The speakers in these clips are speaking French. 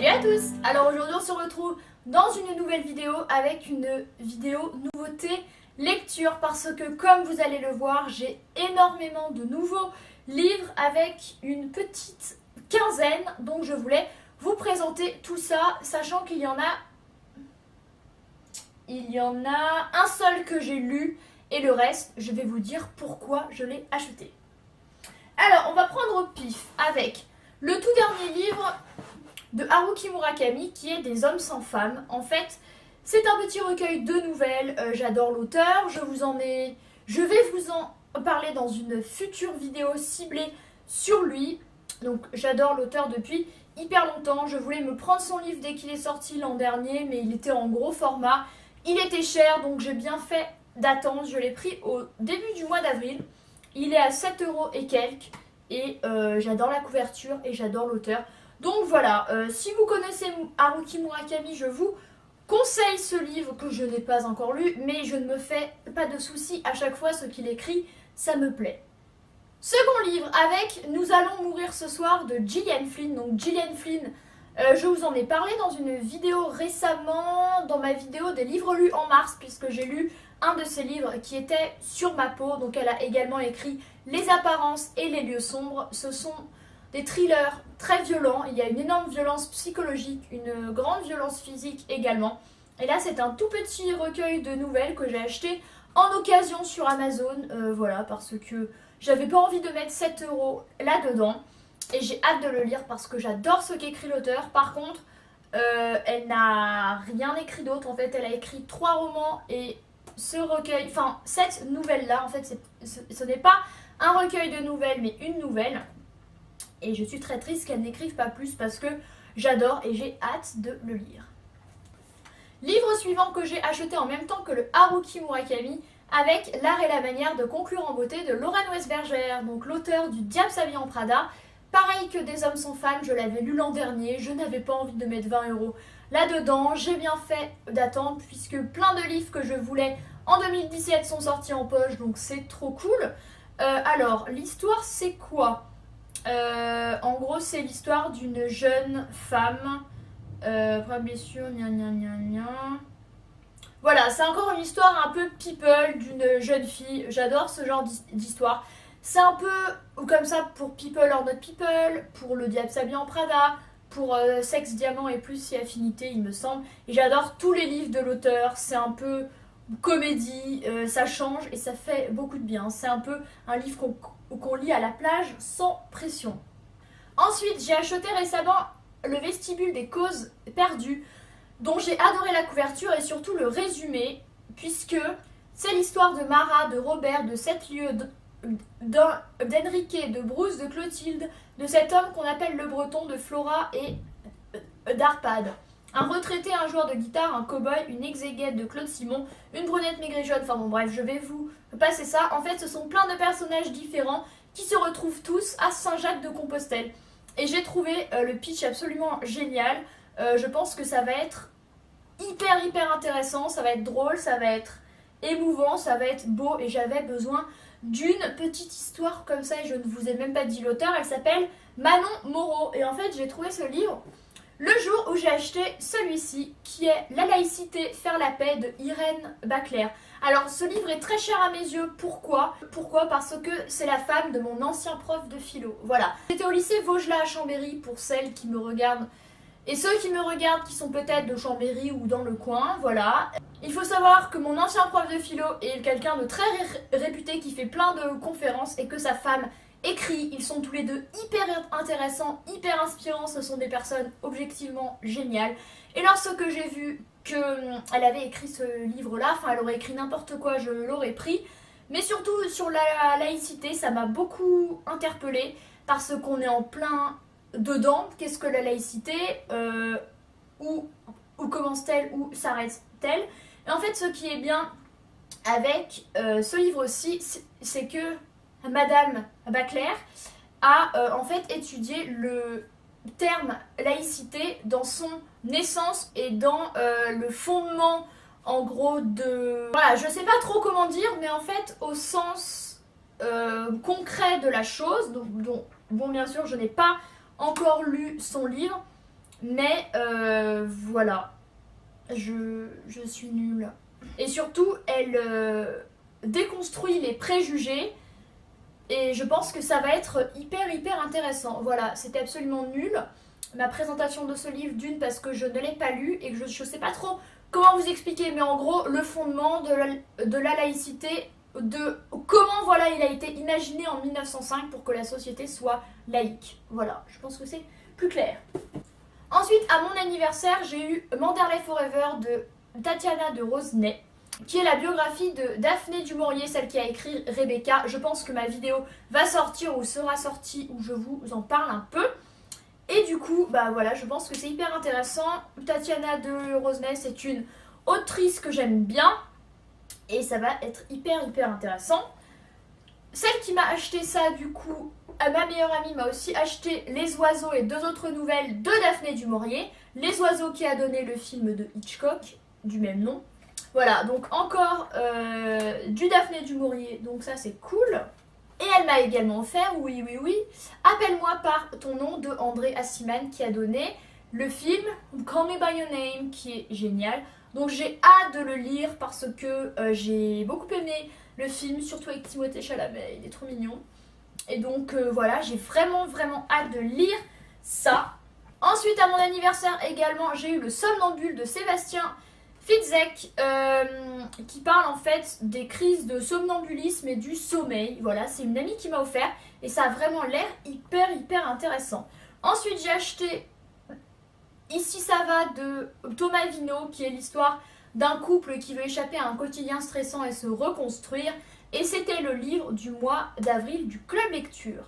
Salut à tous! Alors aujourd'hui on se retrouve dans une nouvelle vidéo avec une vidéo nouveauté lecture parce que comme vous allez le voir j'ai énormément de nouveaux livres avec une petite quinzaine, donc je voulais vous présenter tout ça sachant qu'il y en a un seul que j'ai lu et le reste je vais vous dire pourquoi je l'ai acheté. Alors on va prendre au pif avec le tout dernier livre de Haruki Murakami qui est Des hommes sans femmes. En fait, c'est un petit recueil de nouvelles. J'adore l'auteur. Je vais vous en parler dans une future vidéo ciblée sur lui. Donc j'adore l'auteur depuis hyper longtemps. Je voulais me prendre son livre dès qu'il est sorti l'an dernier, mais il était en gros format. Il était cher, donc j'ai bien fait d'attendre. Je l'ai pris au début du mois d'avril. Il est à 7 € et quelques. Et j'adore la couverture et j'adore l'auteur. Donc voilà, si vous connaissez Haruki Murakami, je vous conseille ce livre que je n'ai pas encore lu, mais je ne me fais pas de soucis à chaque fois, ce qu'il écrit, ça me plaît. Second livre avec Nous allons mourir ce soir de Gillian Flynn. Donc Gillian Flynn, je vous en ai parlé dans une vidéo récemment, dans ma vidéo des livres lus en mars, puisque j'ai lu un de ses livres qui était sur ma peau. Donc elle a également écrit Les apparences et les lieux sombres. Ce sont des thrillers très violents, il y a une énorme violence psychologique, une grande violence physique également. Et là c'est un tout petit recueil de nouvelles que j'ai acheté en occasion sur Amazon, voilà, parce que j'avais pas envie de mettre 7 € là-dedans. Et j'ai hâte de le lire parce que j'adore ce qu'écrit l'auteur. Par contre, elle n'a rien écrit d'autre, en fait elle a écrit 3 romans et ce recueil, enfin cette nouvelle-là, en fait ce n'est pas un recueil de nouvelles mais une nouvelle. Et je suis très triste qu'elle n'écrive pas plus parce que j'adore et j'ai hâte de le lire. Livre suivant que j'ai acheté en même temps que le Haruki Murakami avec L'art et la manière de conclure en beauté de Lauren Weisberger, donc l'auteur du Diable s'habille en Prada. Pareil que Des hommes sans femmes, je l'avais lu l'an dernier, je n'avais pas envie de mettre 20 € là-dedans. J'ai bien fait d'attendre puisque plein de livres que je voulais en 2017 sont sortis en poche, donc c'est trop cool. Alors, l'histoire c'est quoi ? En gros, c'est l'histoire d'une jeune femme. Vraie blessure, gna gna gna gna. Voilà, c'est encore une histoire un peu people d'une jeune fille. J'adore ce genre d'histoire. C'est un peu comme ça pour People or Not People, pour Le Diable s'habille en Prada, pour Sexe, Diamant et plus si affinité, il me semble. Et j'adore tous les livres de l'auteur. C'est un peu comédie, ça change et ça fait beaucoup de bien. C'est un peu un livre qu'on lit à la plage sans pression. Ensuite, j'ai acheté récemment Le vestibule des causes perdues, dont j'ai adoré la couverture et surtout le résumé, puisque c'est l'histoire de Mara, de Robert, de 7 lieues, d'Enrique, de Bruce, de Clotilde, de cet homme qu'on appelle le Breton, de Flora et d'Arpad. Un retraité, un joueur de guitare, un cow-boy, une exégète de Claude Simon, une brunette maigrichonne, enfin bon bref, je vais vous passer ça. En fait, ce sont plein de personnages différents qui se retrouvent tous à Saint-Jacques-de-Compostelle. Et j'ai trouvé le pitch absolument génial. Je pense que ça va être hyper intéressant, ça va être drôle, ça va être émouvant, ça va être beau. Et j'avais besoin d'une petite histoire comme ça et je ne vous ai même pas dit l'auteur. Elle s'appelle Manon Moreau. Et en fait, j'ai trouvé ce livre le jour où j'ai acheté celui-ci, qui est La laïcité, faire la paix de Irène Baclair. Alors ce livre est très cher à mes yeux, pourquoi ? Parce que c'est la femme de mon ancien prof de philo, voilà. J'étais au lycée Vaugelas à Chambéry pour celles qui me regardent, et ceux qui me regardent qui sont peut-être de Chambéry ou dans le coin, voilà. Il faut savoir que mon ancien prof de philo est quelqu'un de très réputé qui fait plein de conférences et que sa femme écrit, ils sont tous les deux hyper intéressants, hyper inspirants, ce sont des personnes objectivement géniales. Et lorsque j'ai vu qu'elle avait écrit ce livre-là, enfin elle aurait écrit n'importe quoi, je l'aurais pris. Mais surtout sur la laïcité, ça m'a beaucoup interpellée parce qu'on est en plein dedans. Qu'est-ce que la laïcité ? Où commence-t-elle ? Où s'arrête-t-elle ? Et en fait, ce qui est bien avec ce livre-ci, c'est que Madame Baclair a en fait étudié le terme laïcité dans son essence et dans le fondement en gros de... Voilà, je sais pas trop comment dire, mais en fait au sens concret de la chose, donc bon bien sûr je n'ai pas encore lu son livre, Mais voilà, je suis nulle. Et surtout, elle déconstruit les préjugés. Et je pense que ça va être hyper intéressant. Voilà, c'était absolument nul. Ma présentation de ce livre, d'une parce que je ne l'ai pas lu et que je ne sais pas trop comment vous expliquer. Mais en gros, le fondement de la laïcité, de comment voilà, il a été imaginé en 1905 pour que la société soit laïque. Voilà, je pense que c'est plus clair. Ensuite, à mon anniversaire, j'ai eu Manderley Forever de Tatiana de Rosnay, qui est la biographie de Daphné du Maurier, celle qui a écrit Rebecca. Je pense que ma vidéo va sortir ou sera sortie où je vous en parle un peu. Et du coup, bah voilà, je pense que c'est hyper intéressant. Tatiana de Rosnay, c'est une autrice que j'aime bien. Et ça va être hyper intéressant. Celle qui m'a acheté ça, du coup, ma meilleure amie m'a aussi acheté Les Oiseaux et 2 autres nouvelles de Daphné du Maurier. Les Oiseaux qui a donné le film de Hitchcock, du même nom. Voilà, donc encore du Daphné du Maurier, donc ça c'est cool. Et elle m'a également offert, oui, Appelle-moi par ton nom de André Assiman qui a donné le film Call Me By Your Name qui est génial. Donc j'ai hâte de le lire parce que j'ai beaucoup aimé le film, surtout avec Timothée Chalamet, il est trop mignon. Et donc voilà, j'ai vraiment hâte de lire ça. Ensuite à mon anniversaire également, j'ai eu Le Somnambule de Sébastien Fitzek qui parle en fait des crises de somnambulisme et du sommeil. Voilà, c'est une amie qui m'a offert et ça a vraiment l'air hyper intéressant. Ensuite j'ai acheté Ici ça va de Thomas Vino qui est l'histoire d'un couple qui veut échapper à un quotidien stressant et se reconstruire. Et c'était le livre du mois d'avril du Club Lecture.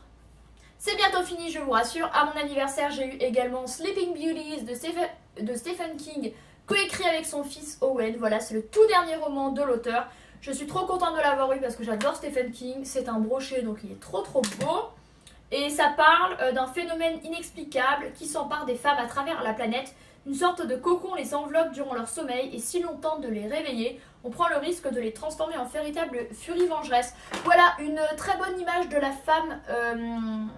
C'est bientôt fini, je vous rassure. À mon anniversaire, j'ai eu également Sleeping Beauties de Stephen King, coécrit avec son fils Owen. Voilà, c'est le tout dernier roman de l'auteur. Je suis trop contente de l'avoir eu parce que j'adore Stephen King. C'est un brochet, donc il est trop beau. Et ça parle d'un phénomène inexplicable qui s'empare des femmes à travers la planète. Une sorte de cocon les enveloppe durant leur sommeil et si l'on tente de les réveiller, on prend le risque de les transformer en véritable furie vengeresse. Voilà, une très bonne image de la femme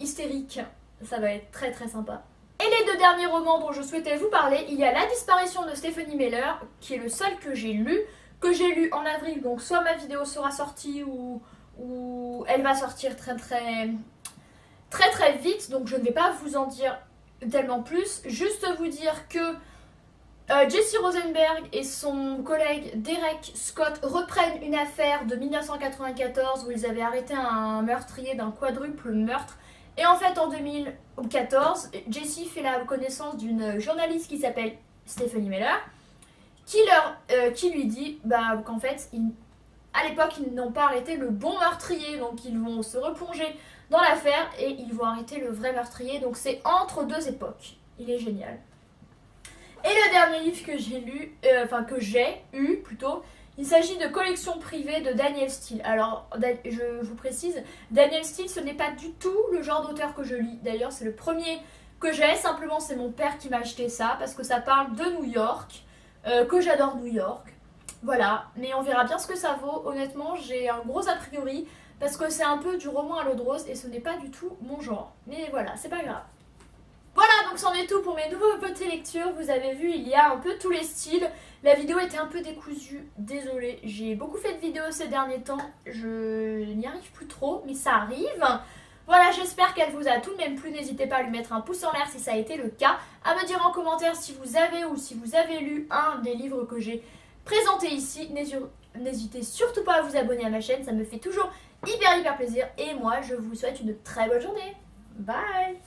hystérique. Ça va être très sympa. Et les 2 derniers romans dont je souhaitais vous parler, il y a La disparition de Stephanie Meller, qui est le seul que j'ai lu en avril. Donc soit ma vidéo sera sortie ou elle va sortir très vite. Donc je ne vais pas vous en dire tellement plus, juste vous dire que Jesse Rosenberg et son collègue Derek Scott reprennent une affaire de 1994 où ils avaient arrêté un meurtrier d'un quadruple meurtre. Et en fait en 2014, Jesse fait la connaissance d'une journaliste qui s'appelle Stephanie Meller qui lui dit qu'en fait à l'époque ils n'ont pas arrêté le bon meurtrier, donc ils vont se replonger dans l'affaire et ils vont arrêter le vrai meurtrier. Donc c'est entre 2 époques. Il est génial. Et le dernier livre que j'ai lu, que j'ai eu plutôt, il s'agit de Collection privée de Danielle Steele. Alors je vous précise, Danielle Steele ce n'est pas du tout le genre d'auteur que je lis. D'ailleurs c'est le premier que j'ai, simplement c'est mon père qui m'a acheté ça parce que ça parle de New York, que j'adore New York. Voilà, mais on verra bien ce que ça vaut. Honnêtement j'ai un gros a priori parce que c'est un peu du roman à l'eau de rose et ce n'est pas du tout mon genre. Mais voilà, c'est pas grave. Voilà, donc c'en est tout pour mes nouveaux petites lectures. Vous avez vu, il y a un peu tous les styles. La vidéo était un peu décousue, désolée. J'ai beaucoup fait de vidéos ces derniers temps. Je n'y arrive plus trop, mais ça arrive. Voilà, j'espère qu'elle vous a tout de même plu. N'hésitez pas à lui mettre un pouce en l'air si ça a été le cas. À me dire en commentaire si vous avez ou si vous avez lu un des livres que j'ai présentés ici. N'hésitez surtout pas à vous abonner à ma chaîne, ça me fait toujours hyper plaisir. Et moi, je vous souhaite une très bonne journée. Bye!